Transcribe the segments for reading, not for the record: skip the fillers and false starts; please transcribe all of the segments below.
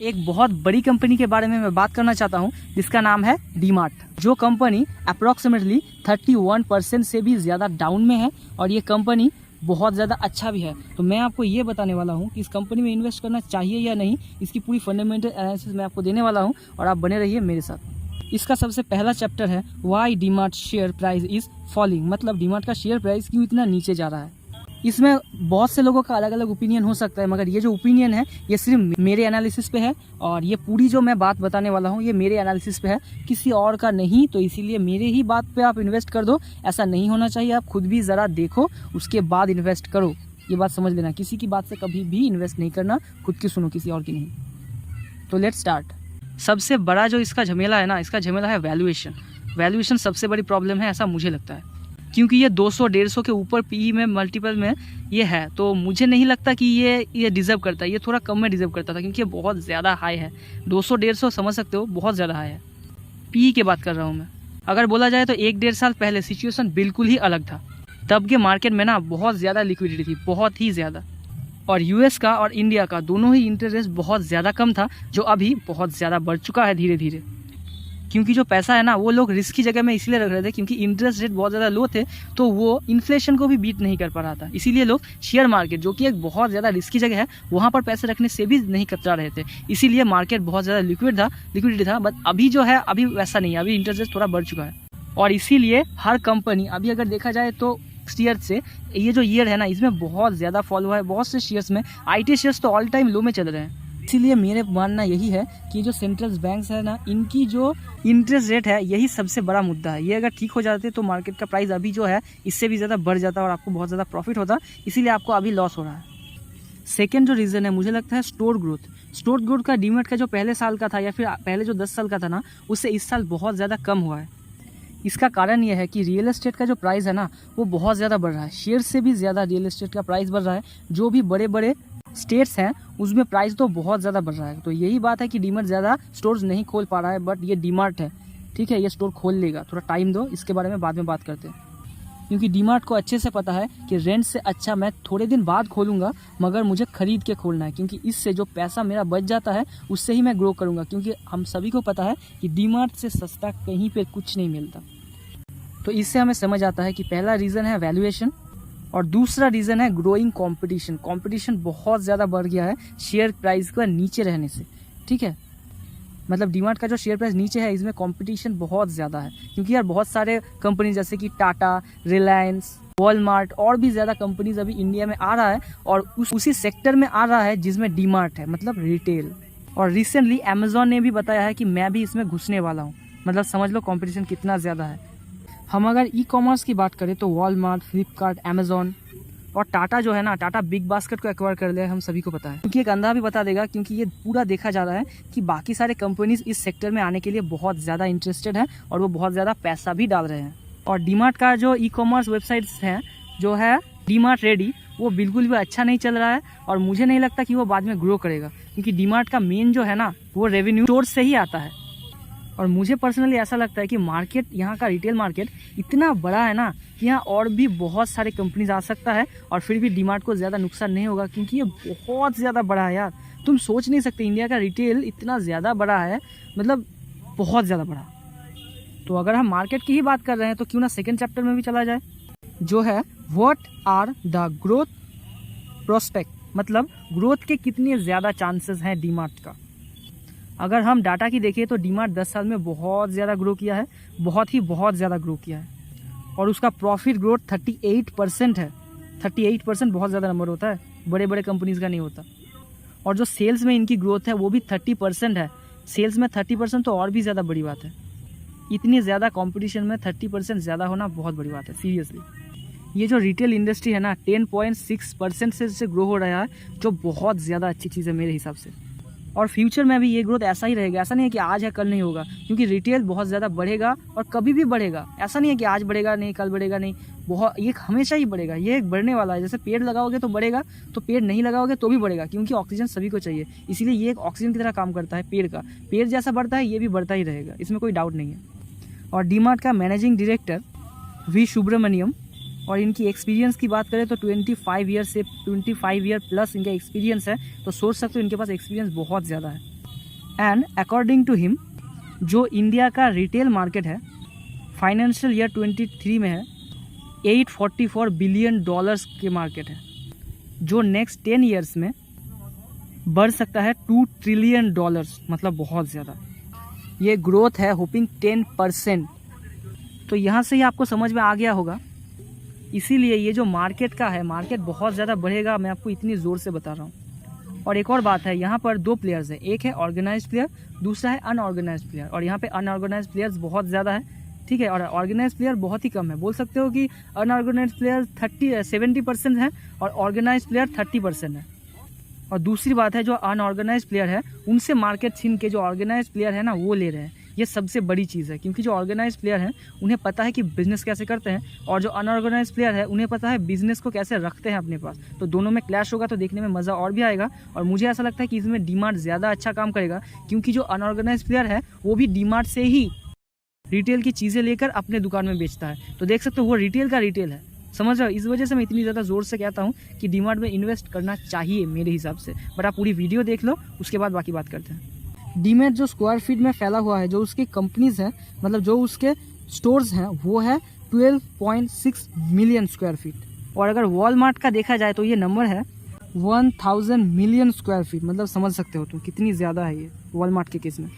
एक बहुत बड़ी कंपनी के बारे में मैं बात करना चाहता हूं जिसका नाम है डीमार्ट। जो कंपनी अप्रॉक्सीमेटली 31% से भी ज़्यादा डाउन में है और ये कंपनी बहुत ज़्यादा अच्छा भी है। तो मैं आपको ये बताने वाला हूं कि इस कंपनी में इन्वेस्ट करना चाहिए या नहीं, इसकी पूरी फंडामेंटल एनालिसिस मैं आपको देने वाला हूं और आप बने रहिए मेरे साथ। इसका सबसे पहला चैप्टर है why DMart share price is falling, मतलब डीमार्ट का शेयर प्राइस क्यों इतना नीचे जा रहा है। इसमें बहुत से लोगों का अलग अलग ओपिनियन हो सकता है, मगर ये जो ओपिनियन है ये सिर्फ मेरे एनालिसिस पे है और ये पूरी जो मैं बात बताने वाला हूँ ये मेरे एनालिसिस पे है, किसी और का नहीं। तो इसीलिए मेरे ही बात पे आप इन्वेस्ट कर दो, ऐसा नहीं होना चाहिए। आप खुद भी ज़रा देखो उसके बाद इन्वेस्ट करो, ये बात समझ लेना। किसी की बात से कभी भी इन्वेस्ट नहीं करना, खुद की सुनो, किसी और की नहीं। तो लेट्स स्टार्ट। सबसे बड़ा जो इसका झमेला है ना, इसका झमेला है वैल्यूएशन। वैल्यूएशन सबसे बड़ी प्रॉब्लम है, ऐसा मुझे लगता है, क्योंकि ये 200-150 के ऊपर पीई में मल्टीपल में ये है। तो मुझे नहीं लगता कि ये डिज़र्व करता है। ये थोड़ा कम में डिज़र्व करता था क्योंकि ये बहुत ज़्यादा हाई है। 200-150 समझ सकते हो, बहुत ज़्यादा हाई है। पीई की बात कर रहा हूँ मैं। अगर बोला जाए तो 1-1.5 साल पहले सिचुएशन बिल्कुल ही अलग था। तब के मार्केट में ना बहुत ज़्यादा लिक्विडिटी थी, बहुत ही ज़्यादा। और यूएस का और इंडिया का दोनों ही इंटरेस्ट रेट बहुत ज़्यादा कम था, जो अभी बहुत ज़्यादा बढ़ चुका है धीरे धीरे। क्योंकि जो पैसा है ना वो लोग रिस्क की जगह में इसलिए रख रहे थे क्योंकि इंटरेस्ट रेट बहुत ज़्यादा लो थे, तो वो इन्फ्लेशन को भी बीट नहीं कर पा रहा था। इसीलिए लोग शेयर मार्केट, जो कि एक बहुत ज़्यादा रिस्की जगह है, वहाँ पर पैसे रखने से भी नहीं कतरा रहे थे। इसीलिए मार्केट बहुत ज़्यादा लिक्विडिटी था। बट अभी जो है अभी वैसा नहीं है, अभी इंटरेस्ट रेट थोड़ा बढ़ चुका है। और इसीलिए हर कंपनी अभी अगर देखा जाए तो शेयर से ये जो ईयर है ना इसमें बहुत ज़्यादा फॉल हुआ है। बहुत से शेयर्स में IT शेयर्स तो ऑल टाइम लो में चल रहे हैं। इसीलिए मेरे मानना यही है कि जो सेंट्रल बैंक्स है ना, इनकी जो इंटरेस्ट रेट है यही सबसे बड़ा मुद्दा है। ये अगर ठीक हो जाते तो मार्केट का प्राइस अभी जो है इससे भी ज़्यादा बढ़ जाता और आपको बहुत ज़्यादा प्रॉफिट होता। इसीलिए आपको अभी लॉस हो रहा है। सेकेंड जो रीज़न है मुझे लगता है स्टोर ग्रोथ। स्टोर ग्रोथ का डीमैट का जो पहले साल का था या फिर पहले जो 10 साल का था ना, उससे इस साल बहुत ज़्यादा कम हुआ है। इसका कारण यह है कि रियल एस्टेट का जो प्राइस है ना वो बहुत ज़्यादा बढ़ रहा है। शेयर से भी ज़्यादा रियल एस्टेट का प्राइस बढ़ रहा है। जो भी बड़े बड़े स्टेट्स हैं उसमें प्राइस तो बहुत ज़्यादा बढ़ रहा है। तो यही बात है कि डीमार्ट ज़्यादा स्टोर्स नहीं खोल पा रहा है। बट ये डीमार्ट है, ठीक है, ये स्टोर खोल लेगा, थोड़ा टाइम दो, इसके बारे में बाद में बात करते हैं। क्योंकि डीमार्ट को अच्छे से पता है कि रेंट से अच्छा मैं थोड़े दिन बाद खोलूँगा, मगर मुझे ख़रीद के खोलना है, क्योंकि इससे जो पैसा मेरा बच जाता है उससे ही मैं ग्रो करूँगा। क्योंकि हम सभी को पता है कि डीमार्ट से सस्ता कहीं पर कुछ नहीं मिलता। तो इससे हमें समझ आता है कि पहला रीज़न है वैल्यूएशन और दूसरा रीज़न है ग्रोइंग कंपटीशन। कंपटीशन बहुत ज़्यादा बढ़ गया है शेयर प्राइस का नीचे रहने से, ठीक है। मतलब डीमार्ट का जो शेयर प्राइस नीचे है इसमें कंपटीशन बहुत ज़्यादा है, क्योंकि यार बहुत सारे कंपनी जैसे कि टाटा, रिलायंस, वॉलमार्ट और भी ज़्यादा कंपनीज अभी इंडिया में आ रहा है और उसी सेक्टर में आ रहा है जिसमें डीमार्ट है, मतलब रिटेल। और रिसेंटली अमेजोन ने भी बताया है कि मैं भी इसमें घुसने वाला हूँ। मतलब समझ लो कंपटीशन कितना ज़्यादा है। हम अगर ई-कॉमर्स की बात करें तो वॉलमार्ट, फ्लिपकार्ट, अमेजोन और टाटा जो है ना, टाटा बिग बास्केट को एक्वायर कर लिया, हम सभी को पता है। क्योंकि एक अंधा भी बता देगा, क्योंकि ये पूरा देखा जा रहा है कि बाकी सारे कंपनीज इस सेक्टर में आने के लिए बहुत ज़्यादा इंटरेस्टेड हैं और वो बहुत ज़्यादा पैसा भी डाल रहे हैं। और डीमार्ट का जो ई-कॉमर्स वेबसाइट्स हैं जो है डीमार्ट रेडी, वो बिल्कुल भी अच्छा नहीं चल रहा है और मुझे नहीं लगता कि वो बाद में ग्रो करेगा। क्योंकि डीमार्ट का मेन जो है ना वो रेवेन्यू स्टोर से ही आता है। और मुझे पर्सनली ऐसा लगता है कि मार्केट, यहाँ का रिटेल मार्केट इतना बड़ा है ना कि यहाँ और भी बहुत सारे कंपनीज आ सकता है और फिर भी डीमार्ट को ज़्यादा नुकसान नहीं होगा, क्योंकि ये बहुत ज़्यादा बड़ा है यार। तुम सोच नहीं सकते इंडिया का रिटेल इतना ज़्यादा बड़ा है, मतलब बहुत ज़्यादा बड़ा। तो अगर हम मार्केट की ही बात कर रहे हैं तो क्यों ना सेकेंड चैप्टर में भी चला जाए, जो है what are the growth prospect, मतलब ग्रोथ के कितने ज़्यादा चांसेस हैं डीमार्ट का। अगर हम डाटा की देखें तो डीमार्ट 10 साल में बहुत ज़्यादा ग्रो किया है, बहुत ज़्यादा ग्रो किया है। और उसका प्रॉफिट ग्रोथ 38% है। 38% बहुत ज़्यादा नंबर होता है, बड़े बड़े कंपनीज़ का नहीं होता। और जो सेल्स में इनकी ग्रोथ है वो भी 30% है। सेल्स में 30% तो और भी ज़्यादा बड़ी बात है। इतनी ज़्यादा कॉम्पिटिशन में 30% ज़्यादा होना बहुत बड़ी बात है, सीरियसली। ये जो रिटेल इंडस्ट्री है ना 10.6% से ग्रो हो रहा है, जो बहुत ज़्यादा अच्छी चीज़ है मेरे हिसाब से। और फ्यूचर में भी ये ग्रोथ ऐसा ही रहेगा। ऐसा नहीं है कि आज है कल नहीं होगा, क्योंकि रिटेल बहुत ज़्यादा बढ़ेगा और कभी भी बढ़ेगा। ऐसा नहीं है कि आज बढ़ेगा नहीं, कल बढ़ेगा नहीं, बहुत, ये हमेशा ही बढ़ेगा। ये एक बढ़ने वाला है। जैसे पेड़ लगाओगे तो बढ़ेगा, तो पेड़ नहीं लगाओगे तो भी बढ़ेगा, क्योंकि ऑक्सीजन सभी को चाहिए। इसीलिए ये एक ऑक्सीजन की तरह काम करता है पेड़ का। पेड़ जैसा बढ़ता है ये भी बढ़ता ही रहेगा, इसमें कोई डाउट नहीं है। और डीमार्ट का मैनेजिंग डायरेक्टर वी सुब्रमण्यम, और इनकी एक्सपीरियंस की बात करें तो 25 ईयर प्लस इनका एक्सपीरियंस है। तो सोच सकते हो इनके पास एक्सपीरियंस बहुत ज़्यादा है। एंड अकॉर्डिंग टू हिम जो इंडिया का रिटेल मार्केट है फाइनेंशियल ईयर 23 में है 844 बिलियन डॉलर्स के मार्केट है, जो नेक्स्ट 10 ईयर्स में बढ़ सकता है 2 ट्रिलियन डॉलर्स, मतलब बहुत ज़्यादा। ये ग्रोथ है होपिंग 10%। तो यहाँ से ही आपको समझ में आ गया होगा, इसीलिए ये जो मार्केट का है, मार्केट बहुत ज़्यादा बढ़ेगा, मैं आपको इतनी ज़ोर से बता रहा हूँ। और एक और बात है, यहाँ पर 2 प्लेयर्स हैं, एक है ऑर्गेनाइज्ड प्लेयर, दूसरा है अनऑर्गेनाइज्ड प्लेयर। और यहाँ पे अनऑर्गेनाइज्ड प्लेयर्स बहुत ज़्यादा है, ठीक है, और ऑर्गेनाइज्ड प्लेयर बहुत ही कम है। बोल सकते हो कि अनऑर्गेनाइज्ड प्लेयर 70% है और ऑर्गेनाइज्ड प्लेयर 30% है। और दूसरी बात है, जो अनऑर्गेनाइज्ड प्लेयर है उनसे मार्केट छीन के जो ऑर्गेनाइज्ड प्लेयर है ना वो ले रहे हैं। ये सबसे बड़ी चीज़ है, क्योंकि जो ऑर्गेनाइज्ड प्लेयर हैं उन्हें पता है कि बिज़नेस कैसे करते हैं, और जो अनऑर्गेनाइज्ड प्लेयर है उन्हें पता है बिज़नेस को कैसे रखते हैं अपने पास। तो दोनों में क्लैश होगा तो देखने में मज़ा और भी आएगा। और मुझे ऐसा लगता है कि इसमें डीमार्ट ज़्यादा अच्छा काम करेगा, क्योंकि जो अनऑर्गेनाइज्ड प्लेयर है वो भी डीमार्ट से ही रिटेल की चीज़ें लेकर अपने दुकान में बेचता है। तो देख सकते हो वो रिटेल का रिटेल है, समझ रहे हो। इस वजह से मैं इतनी ज़्यादा ज़ोर से कहता हूँ कि डीमार्ट में इन्वेस्ट करना चाहिए मेरे हिसाब से। बट आप पूरी वीडियो देख लो, उसके बाद बाकी बात करते हैं। डीमार्ट जो स्क्वायर फीट में फैला हुआ है, जो उसकी कंपनीज है, मतलब जो उसके स्टोर्स हैं, वो है 12.6 मिलियन स्क्वायर फीट। और अगर वॉलमार्ट का देखा जाए तो ये नंबर है 1000 मिलियन स्क्वायर फीट, मतलब समझ सकते हो तुम कितनी ज़्यादा है ये वॉलमार्ट के केस में।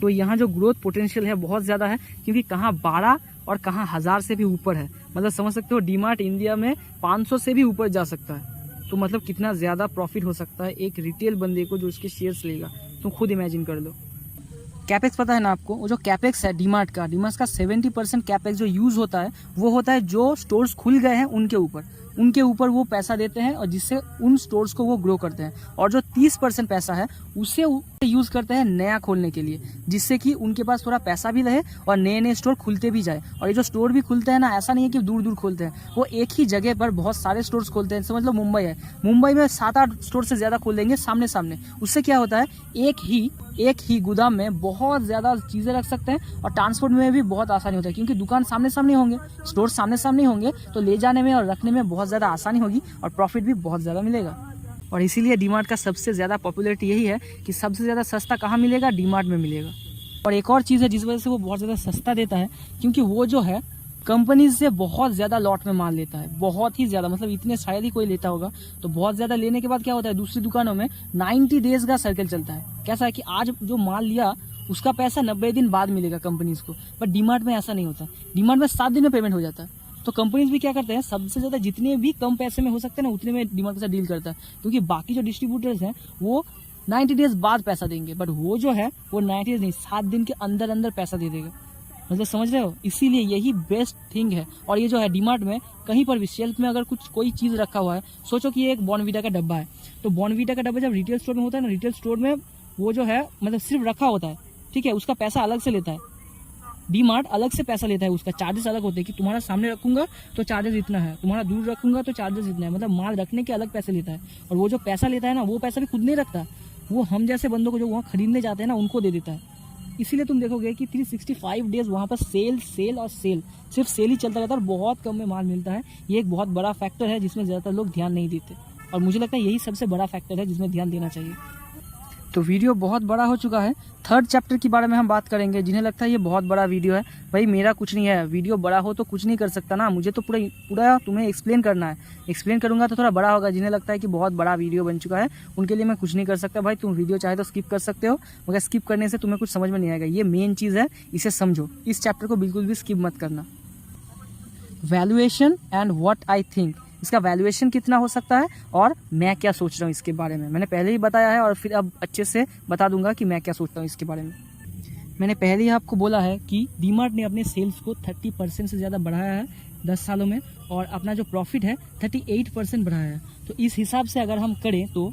तो यहाँ जो ग्रोथ पोटेंशियल है बहुत ज़्यादा है, क्योंकि कहाँ 12 और कहाँ 1000 से भी ऊपर है। मतलब समझ सकते हो डीमार्ट इंडिया में 500 से भी ऊपर जा सकता है। तो मतलब कितना ज़्यादा प्रॉफिट हो सकता है एक रिटेल बंदे को जो इसके शेयर्स लेगा, तुम खुद इमेजिन कर लो। कैपेक्स पता है ना आपको, वो जो कैपेक्स है डीमार्ट का 70% कैपेक्स जो यूज़ होता है वो होता है जो स्टोर्स खुल गए हैं उनके ऊपर वो पैसा देते हैं, और जिससे उन स्टोर्स को वो ग्रो करते हैं। और जो 30% पैसा है उसे यूज़ करते हैं नया खोलने के लिए, जिससे कि उनके पास थोड़ा पैसा भी रहे और नए नए स्टोर खुलते भी जाए। और ये जो स्टोर भी खुलते हैं ना, ऐसा नहीं है कि दूर दूर खोलते हैं, वो एक ही जगह पर बहुत सारे स्टोर्स खोलते हैं। समझ लो मुंबई है, मुंबई में 7-8 स्टोर से ज़्यादा खोल देंगे सामने सामने। उससे क्या होता है, एक ही गोदाम में बहुत ज़्यादा चीज़ें रख सकते हैं, और ट्रांसपोर्ट में भी बहुत आसानी होता है, क्योंकि दुकान सामने सामने होंगे, स्टोर सामने सामने होंगे, तो ले जाने में और रखने में बहुत ज़्यादा आसानी होगी और प्रॉफिट भी बहुत ज़्यादा मिलेगा। और इसीलिए डीमार्ट का सबसे ज़्यादा पॉपुलैरिटी यही है कि सबसे ज़्यादा सस्ता कहाँ मिलेगा, डीमार्ट में मिलेगा। और एक और चीज़ है जिस वजह से वो बहुत ज़्यादा सस्ता देता है, क्योंकि वो जो है कंपनीज से बहुत ज़्यादा लॉट में माल लेता है, बहुत ही ज़्यादा, मतलब इतने शायद ही कोई लेता होगा। तो बहुत ज़्यादा लेने के बाद क्या होता है, दूसरी दुकानों में 90 डेज का सर्कल चलता है। कैसा है कि आज जो माल लिया उसका पैसा 90 दिन बाद मिलेगा कंपनीज को, बट डीमार्ट में ऐसा नहीं होता। डीमार्ट में 7 दिन में पेमेंट हो जाता है। तो कंपनीज भी क्या करते हैं, सबसे ज़्यादा जितने भी कम पैसे में हो सकते हैं ना उतने में डीमार्ट के साथ डील करता है, क्योंकि बाकी जो डिस्ट्रीब्यूटर्स हैं वो 90 डेज बाद पैसा देंगे, बट वो जो है वो 90 डेज नहीं, 7 दिन के अंदर अंदर पैसा दे देगा। मतलब समझ रहे हो, इसीलिए यही बेस्ट थिंग है। और ये जो है डीमार्ट में कहीं पर भी शेल्फ में अगर कोई चीज़ रखा हुआ है, सोचो कि ये एक बॉर्नवीटा का डब्बा है, तो बॉर्नवीटा का डब्बा जब रिटेल स्टोर में होता है ना, रिटेल स्टोर में वो जो है मतलब सिर्फ रखा होता है, ठीक है, उसका पैसा अलग से लेता है। डीमार्ट अलग से पैसा लेता है, उसका चार्जेस अलग होते हैं कि तुम्हारा सामने रखूंगा तो चार्जेस इतना है, तुम्हारा दूर रखूंगा तो चार्जेस इतना है, मतलब माल रखने के अलग पैसे लेता है। और वो जो पैसा लेता है ना, वो पैसा भी खुद नहीं रखता, वो हम जैसे बंदों को जो वहाँ खरीदने जाते हैं ना उनको दे देता है। इसीलिए तुम देखोगे कि 365 डेज वहाँ पर सेल और सेल, सिर्फ सेल ही चलता रहता है और बहुत कम में माल मिलता है। ये एक बहुत बड़ा फैक्टर है जिसमें ज़्यादातर लोग ध्यान नहीं देते, और मुझे लगता है यही सबसे बड़ा फैक्टर है जिसमें ध्यान देना चाहिए। तो वीडियो बहुत बड़ा हो चुका है, 3rd चैप्टर के बारे में हम बात करेंगे। जिन्हें लगता है ये बहुत बड़ा वीडियो है, भाई मेरा कुछ नहीं है, वीडियो बड़ा हो तो कुछ नहीं कर सकता ना, मुझे तो पूरा तुम्हें एक्सप्लेन करना है, एक्सप्लेन करूंगा तो थोड़ा बड़ा होगा। जिन्हें लगता है कि बहुत बड़ा वीडियो बन चुका है उनके लिए मैं कुछ नहीं कर सकता। भाई तुम वीडियो चाहे तो स्किप कर सकते हो, मगर स्किप करने से तुम्हें कुछ समझ में नहीं आएगा। ये मेन चीज़ है, इसे समझो, इस चैप्टर को बिल्कुल भी स्किप मत करना। Valuation and what I think, इसका वैल्यूएशन कितना हो सकता है और मैं क्या सोच रहा हूँ इसके बारे में, मैंने पहले ही बताया है और फिर अब अच्छे से बता दूंगा कि मैं क्या सोचता हूँ इसके बारे में। मैंने पहले ही आपको बोला है कि डीमार्ट ने अपने सेल्स को 30% से ज़्यादा बढ़ाया है 10 सालों में, और अपना जो प्रॉफिट है 38% बढ़ाया है। तो इस हिसाब से अगर हम करें तो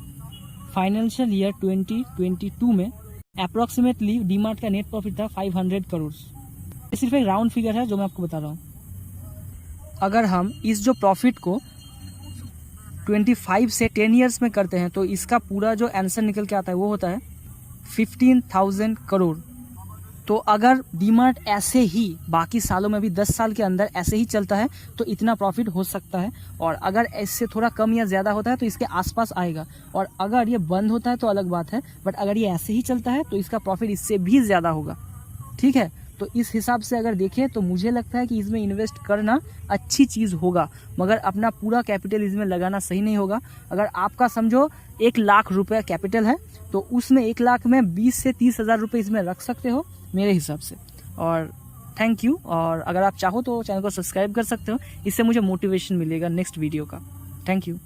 फाइनेंशियल ईयर 2022 में अप्रॉक्सीमेटली डीमार्ट का नेट प्रॉफिट था 500 करोड़। ये सिर्फ एक राउंड फिगर है जो मैं आपको बता रहा हूँ। अगर हम इस जो प्रॉफिट को 25 से 10 ईयर्स में करते हैं तो इसका पूरा जो आंसर निकल के आता है वो होता है 15,000 करोड़। तो अगर डीमार्ट ऐसे ही बाकी सालों में भी 10 साल के अंदर ऐसे ही चलता है तो इतना प्रॉफिट हो सकता है, और अगर इससे थोड़ा कम या ज़्यादा होता है तो इसके आसपास आएगा, और अगर ये बंद होता है तो अलग बात है, बट अगर ये ऐसे ही चलता है तो इसका प्रॉफिट इससे भी ज़्यादा होगा। ठीक है, तो इस हिसाब से अगर देखें तो मुझे लगता है कि इसमें इन्वेस्ट करना अच्छी चीज़ होगा, मगर अपना पूरा कैपिटल इसमें लगाना सही नहीं होगा। अगर आपका समझो 1 लाख रुपये कैपिटल है तो उसमें 1 लाख में 20 से 30 हज़ार रुपये इसमें रख सकते हो मेरे हिसाब से। और थैंक यू, और अगर आप चाहो तो चैनल को सब्सक्राइब कर सकते हो, इससे मुझे मोटिवेशन मिलेगा नेक्स्ट वीडियो का। Thank you.